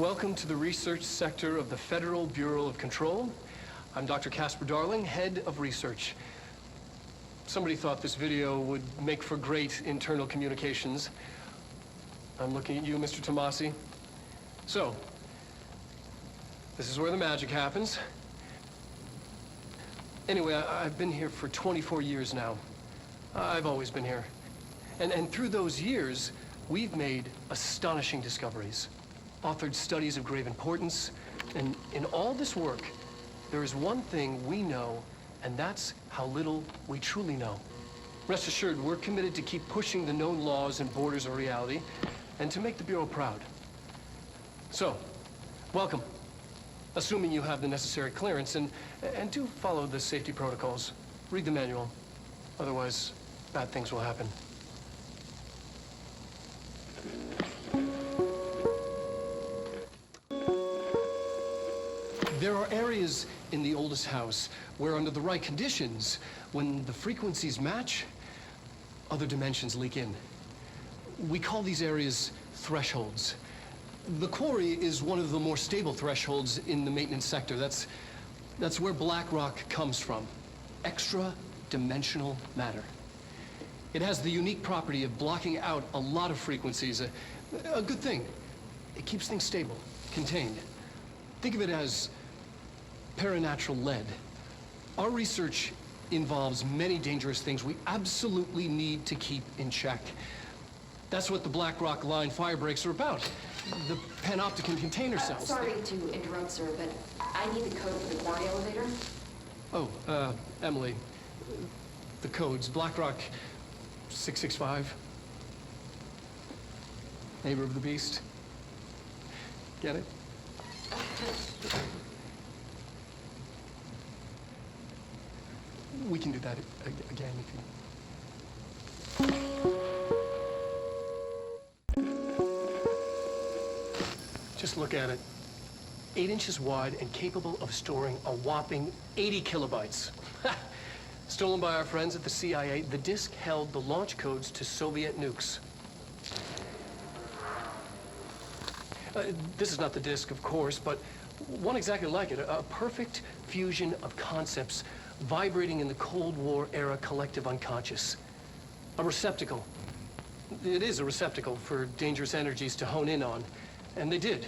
Welcome to the research sector of the Federal Bureau of Control. I'm Dr. Casper Darling, head of research. Somebody thought this video would make for great internal communications. I'm looking at you, Mr. Tomasi. So, this is where the magic happens. Anyway, I've been here for 24 years now. I've always been here. And through those years, we've made astonishing discoveries, authored studies of grave importance, and in all this work, there is one thing we know, and that's how little we truly know. Rest assured, we're committed to keep pushing the known laws and borders of reality, and to make the Bureau proud. So, welcome. Assuming you have the necessary clearance, and do follow the safety protocols. Read the manual. Otherwise, bad things will happen. There are areas in the oldest house where, under the right conditions, when the frequencies match, other dimensions leak in. We call these areas thresholds. The quarry is one of the more stable thresholds in the maintenance sector. That's where black rock comes from. Extra-dimensional matter. It has the unique property of blocking out a lot of frequencies. A good thing. It keeps things stable, contained. Think of it as paranatural lead. Our research involves many dangerous things we absolutely need to keep in check. That's what the Black Rock Line fire breaks are about. The panopticon container cells. Sorry to interrupt, sir, but I need the code for the quarry elevator. Oh, Emily. The codes. Black Rock 665. Neighbor of the beast. Get it? We can do that again if you... Just look at it. 8 inches wide and capable of storing a whopping 80 kilobytes. Stolen by our friends at the CIA, the disk held the launch codes to Soviet nukes. This is not the disk, of course, but one exactly like it. A perfect fusion of concepts vibrating in the Cold War era collective unconscious. A receptacle. It is a receptacle for dangerous energies to hone in on. And they did.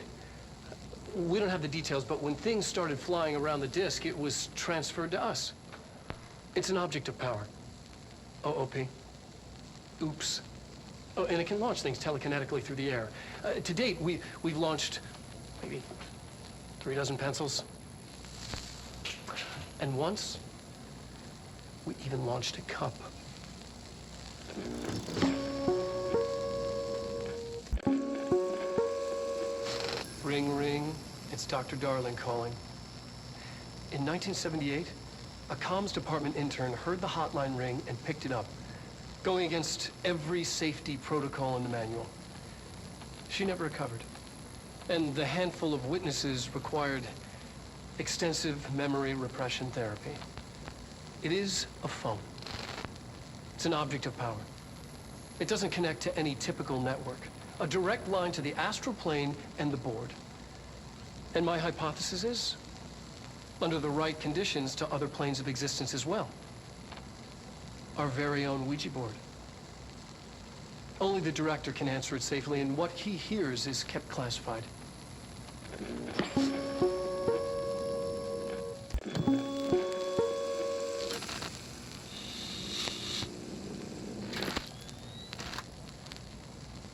We don't have the details, but when things started flying around the disk, it was transferred to us. It's an object of power. OOP. Oops. Oh, and it can launch things telekinetically through the air. To date, we've launched maybe 3 dozen pencils. And once, we even launched a cup. Ring, ring. It's Dr. Darling calling. In 1978, a comms department intern heard the hotline ring and picked it up, going against every safety protocol in the manual. She never recovered. And the handful of witnesses required extensive memory repression therapy. It is a phone. It's an object of power. It doesn't connect to any typical network. A direct line to the astral plane and the board. And my hypothesis is, under the right conditions, to other planes of existence as well. Our very own Ouija board. Only the director can answer it safely, and what he hears is kept classified.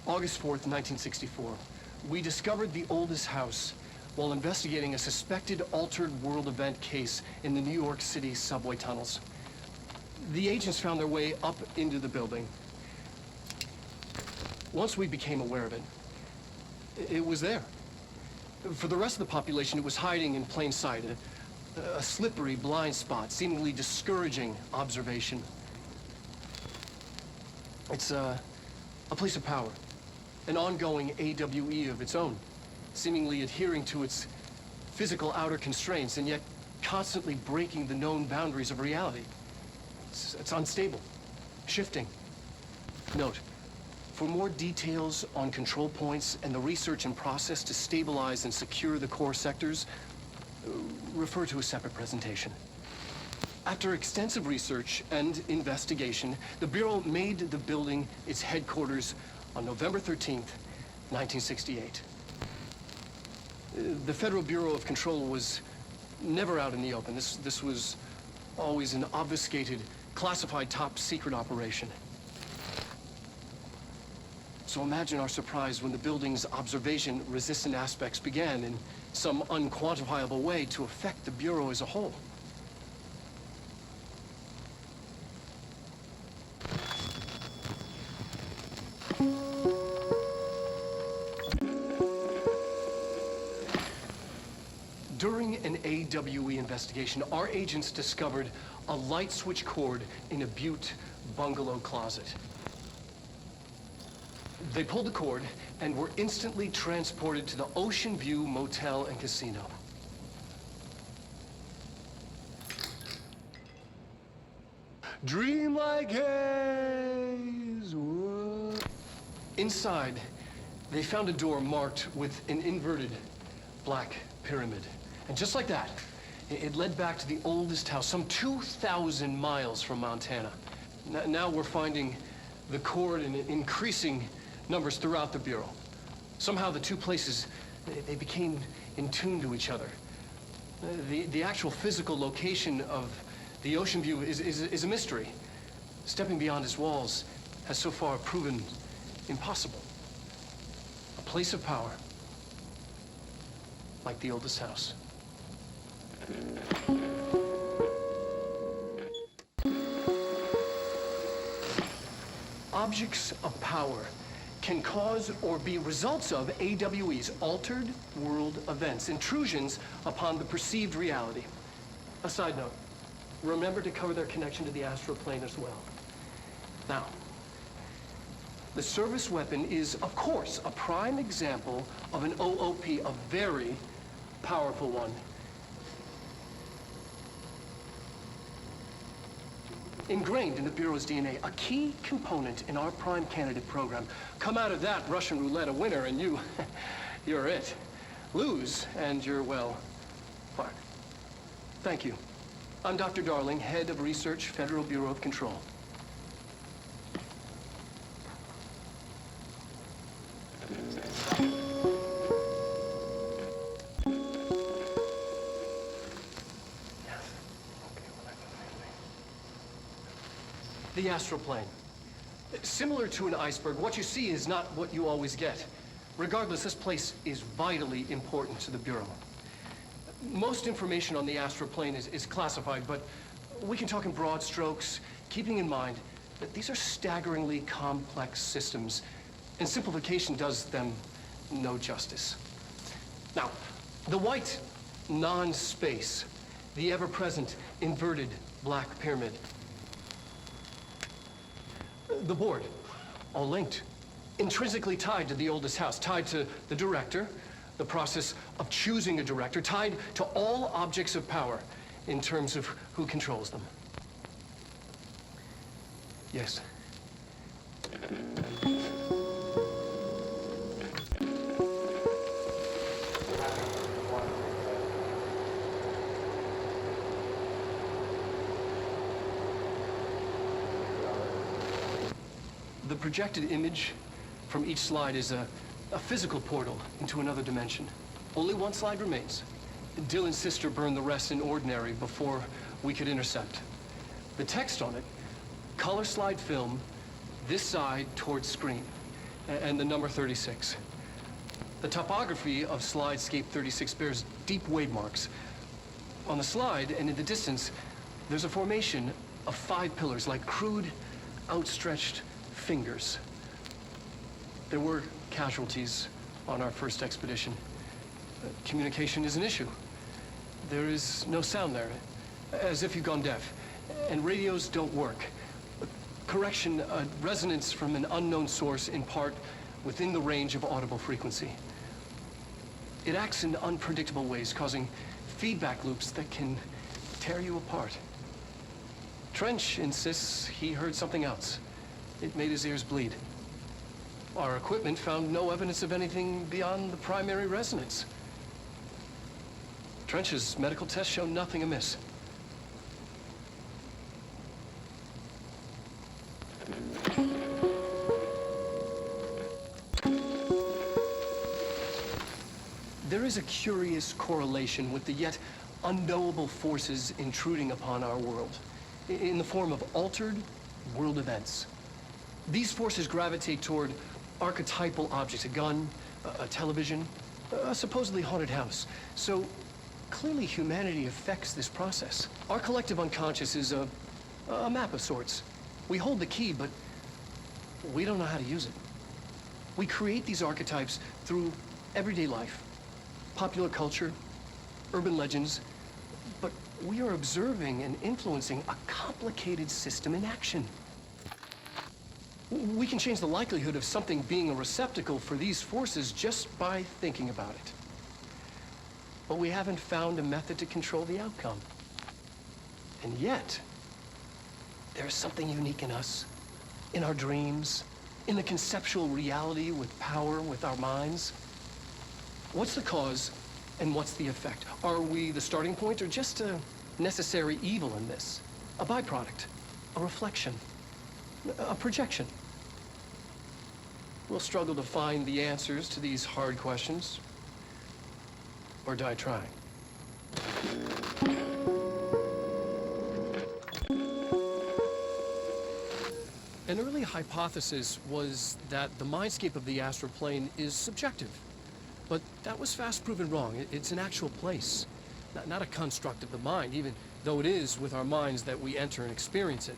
August 4th, 1964. We discovered the oldest house while investigating a suspected altered world event case in the New York City subway tunnels. The agents found their way up into the building. Once we became aware of it, it was there. For the rest of the population, it was hiding in plain sight, a slippery blind spot, seemingly discouraging observation. It's a place of power, an ongoing AWE of its own, seemingly adhering to its physical outer constraints and yet constantly breaking the known boundaries of reality. It's unstable, shifting. Note, For more details on control points and the research and process to stabilize and secure the core sectors, refer to a separate presentation. After extensive research and investigation, the Bureau made the building its headquarters on November 13th, 1968. The Federal Bureau of Control was never out in the open. This was always an obfuscated, classified top-secret operation. So imagine our surprise when the building's observation-resistant aspects began in some unquantifiable way to affect the Bureau as a whole. During an AWE investigation, our agents discovered a light switch cord in a Butte bungalow closet. They pulled the cord and were instantly transported to the Ocean View Motel and Casino. Dream like haze. Whoa. Inside, they found a door marked with an inverted black pyramid. And just like that, it led back to the oldest house, some 2,000 miles from Montana. Now we're finding the cord in increasing numbers throughout the Bureau. Somehow the two places, they became in tune to each other. The actual physical location of the Ocean View is a mystery. Stepping beyond its walls has so far proven impossible. A place of power, like the oldest house. Objects of power can cause or be results of AWE's altered world events, intrusions upon the perceived reality. A side note, remember to cover their connection to the astral plane as well. Now, the service weapon is, of course, a prime example of an OOP, a very powerful one. Ingrained in the Bureau's DNA, a key component in our prime candidate program. Come out of that Russian roulette a winner and you're it. Lose and you're, well, fired. Thank you. I'm Dr. Darling, Head of Research, Federal Bureau of Control. The astral plane. Similar to an iceberg, what you see is not what you always get. Regardless, this place is vitally important to the Bureau. Most information on the astral plane is classified, but we can talk in broad strokes, keeping in mind that these are staggeringly complex systems, and simplification does them no justice. Now, the white non-space, the ever-present inverted black pyramid, the board, all linked, intrinsically tied to the oldest house, tied to the director, the process of choosing a director, tied to all objects of power in terms of who controls them. Yes. The projected image from each slide is a physical portal into another dimension. Only one slide remains. Dylan's sister burned the rest in ordinary before we could intercept. The text on it, color slide film, this side towards screen, and the number 36. The topography of slidescape 36 bears deep wave marks. On the slide and in the distance, there's a formation of 5 pillars like crude, outstretched fingers. There were casualties on our first expedition. Communication is an issue. There is no sound there, as if you've gone deaf. And radios don't work. Correction, resonance from an unknown source in part within the range of audible frequency. It acts in unpredictable ways, causing feedback loops that can tear you apart. Trench insists he heard something else. It made his ears bleed. Our equipment found no evidence of anything beyond the primary resonance. Trench's medical tests show nothing amiss. There is a curious correlation with the yet unknowable forces intruding upon our world, in the form of altered world events. These forces gravitate toward archetypal objects, a gun, a television, a supposedly haunted house. So clearly humanity affects this process. Our collective unconscious is a map of sorts. We hold the key, but we don't know how to use it. We create these archetypes through everyday life, popular culture, urban legends, but we are observing and influencing a complicated system in action. We can change the likelihood of something being a receptacle for these forces just by thinking about it. But we haven't found a method to control the outcome. And yet, there's something unique in us, in our dreams, in the conceptual reality with power with our minds. What's the cause and what's the effect? Are we the starting point or just a necessary evil in this? A byproduct, a reflection, a projection? We'll struggle to find the answers to these hard questions, or die trying. An early hypothesis was that the mindscape of the astral plane is subjective. But that was fast proven wrong. It's an actual place, not a construct of the mind, even though it is with our minds that we enter and experience it.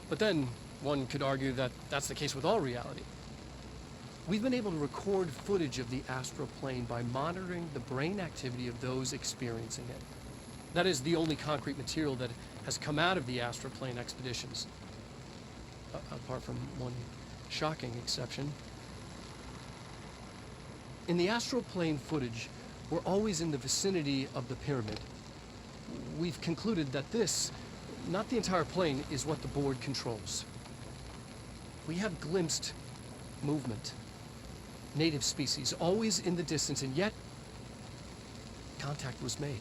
But then one could argue that that's the case with all reality. We've been able to record footage of the astral plane by monitoring the brain activity of those experiencing it. That is the only concrete material that has come out of the astral plane expeditions, apart from one shocking exception. In the astral plane footage, we're always in the vicinity of the pyramid. We've concluded that this, not the entire plane, is what the board controls. We have glimpsed movement, native species, always in the distance, and yet contact was made.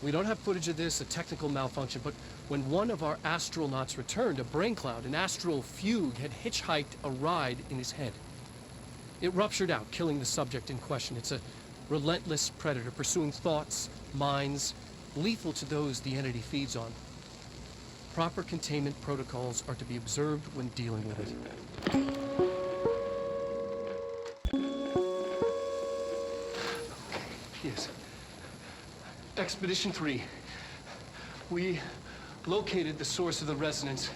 We don't have footage of this, a technical malfunction, but when one of our astronauts returned, a brain cloud, an astral fugue, had hitchhiked a ride in his head. It ruptured out, killing the subject in question. It's a relentless predator, pursuing thoughts, minds, lethal to those the entity feeds on. Proper containment protocols are to be observed when dealing with it. Yes. Expedition 3. We located the source of the resonance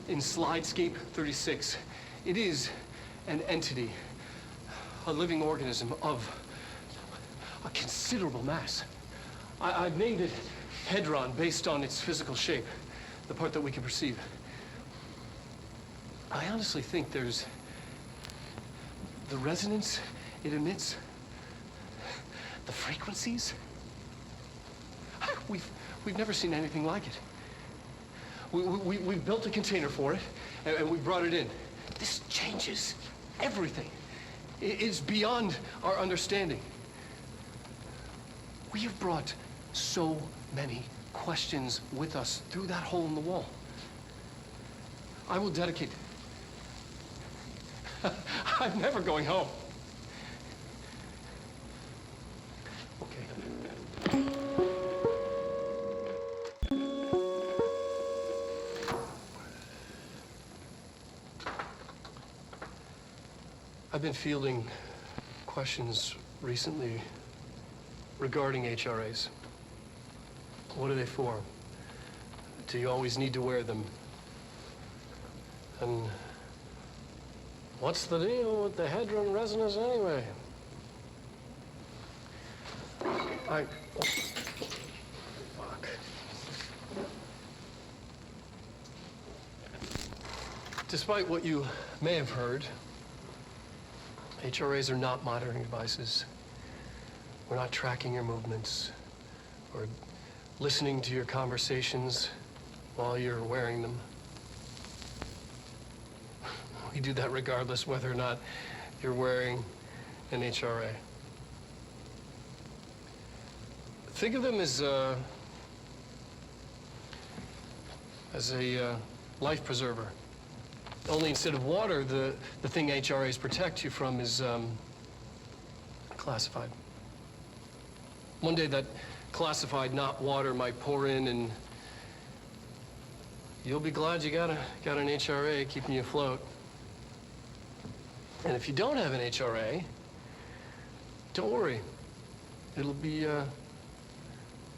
in Slidescape 36. It is an entity, a living organism of a considerable mass. I've named it Hedron based on its physical shape, the part that we can perceive. I honestly think there's the resonance it emits, the frequencies. We've never seen anything like it. We've built a container for it, and we brought it in. This changes everything. It's beyond our understanding. We have brought so many questions with us through that hole in the wall. I will dedicate... I'm never going home. Okay. I've been fielding questions recently regarding HRAs. What are they for? Do you always need to wear them? And what's the deal with the Hedron resonance anyway? Fuck. Despite what you may have heard, HRAs are not monitoring devices. We're not tracking your movements or listening to your conversations while you're wearing them. We do that regardless whether or not you're wearing an HRA. Think of them as a life preserver. Only instead of water, the thing HRAs protect you from is classified. One day that classified, not water, might pour in, and you'll be glad you got an HRA keeping you afloat. And if you don't have an HRA, don't worry. It'll be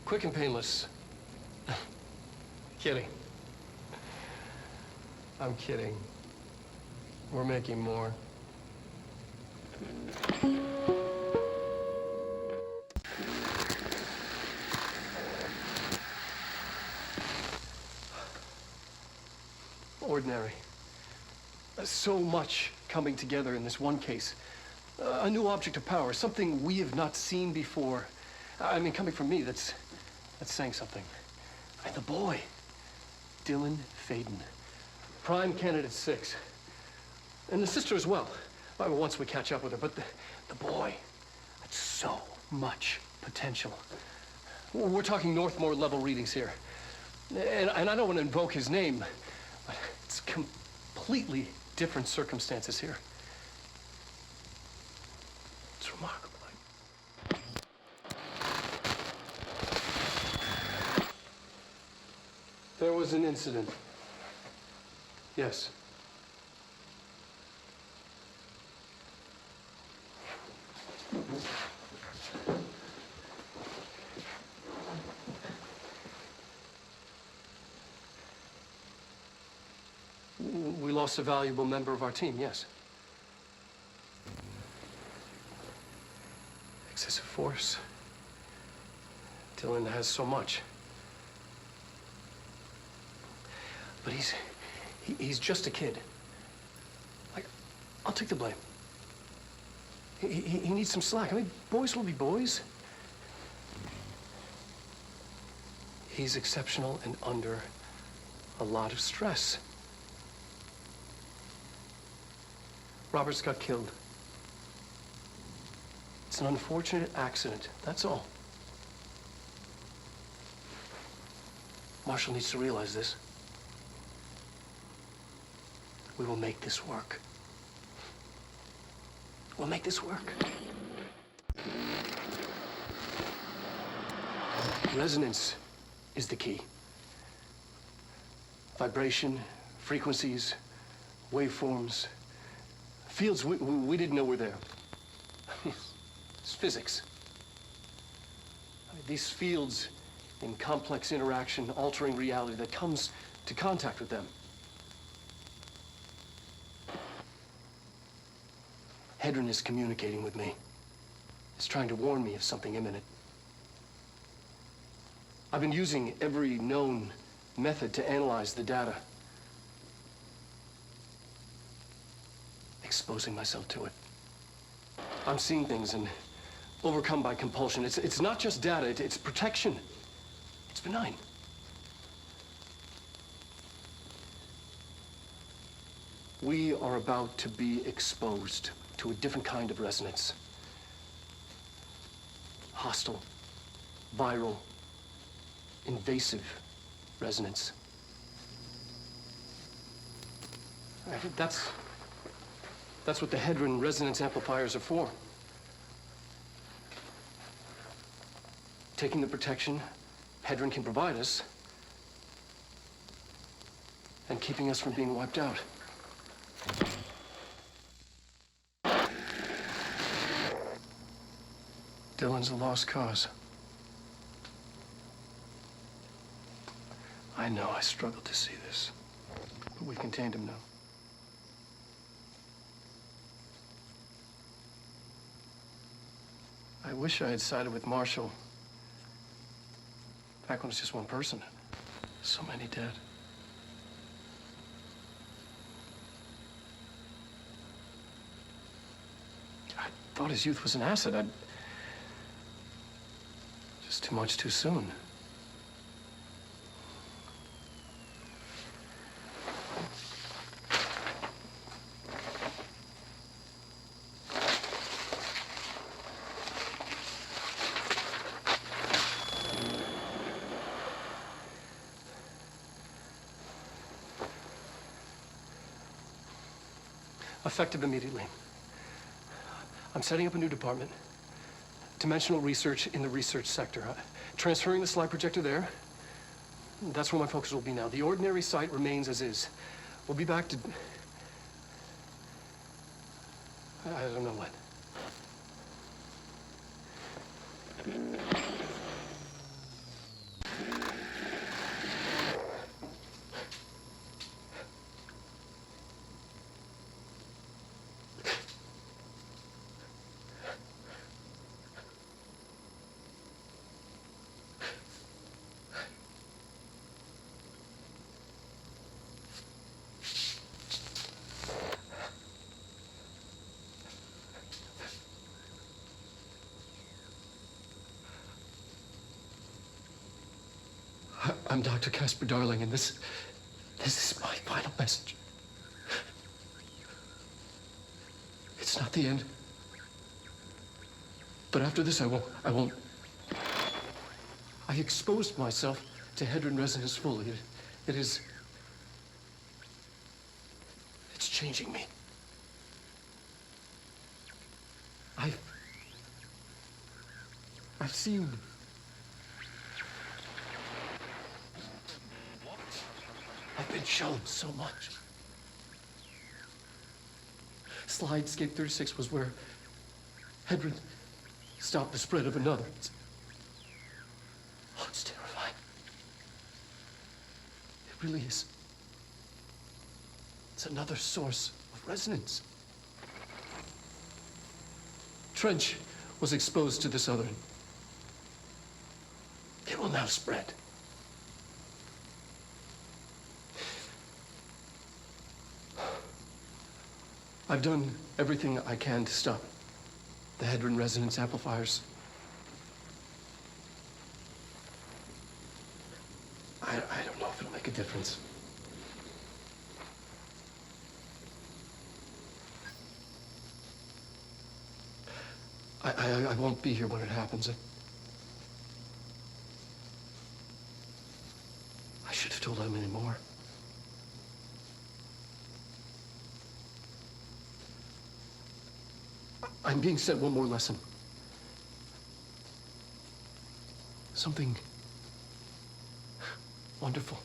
quick and painless. Kidding. I'm kidding. We're making more. Ordinary. So much coming together in this one case. A new object of power, something we have not seen before. I mean, coming from me, that's saying something. And the boy, Dylan Faden, prime candidate 6. And the sister as well. Once we catch up with her, but the boy, that's so much potential. We're talking Northmore level readings here. And I don't want to invoke his name, but it's completely different circumstances here. It's remarkable. There was an incident. Yes. We lost a valuable member of our team, yes. Excessive force. Dylan has so much. But he's just a kid. Like, I'll take the blame. He needs some slack. I mean, boys will be boys. He's exceptional and under a lot of stress. Robert's got killed. It's an unfortunate accident, that's all. Marshall needs to realize this. We will make this work. We'll make this work. Resonance is the key. Vibration, frequencies, waveforms, fields we didn't know were there. It's physics. I mean, these fields in complex interaction, altering reality that comes to contact with them. Hedron is communicating with me. He's trying to warn me of something imminent. I've been using every known method to analyze the data. Exposing myself to it. I'm seeing things and overcome by compulsion. It's not just data, it's protection. It's benign. We are about to be exposed to a different kind of resonance. Hostile, viral, invasive resonance. I think that's what the Hedron resonance amplifiers are for. Taking the protection Hedron can provide us and keeping us from being wiped out. Dylan's a lost cause. I know I struggle to see this, but we've contained him now. I wish I had sided with Marshall back when it was just one person. So many dead. I thought his youth was an asset. Just too much too soon. Effective immediately. I'm setting up a new department. Dimensional research in the research sector. Transferring the slide projector there. That's where my focus will be now. The ordinary site remains as is. We'll be back to... I don't know when. I'm Dr. Casper Darling, and this is my final message. It's not the end. But after this, I won't. I exposed myself to hadron resonance fully. It's changing me. I've seen. I've been shown so much. Slidescape 36 was where hadron stopped the spread of another. It's terrifying. It really is. It's another source of resonance. Trench was exposed to this other. It will now spread. I've done everything I can to stop the hadron resonance amplifiers. I don't know if it'll make a difference. I won't be here when it happens. I should have told him any more. I'm being sent one more lesson. Something wonderful.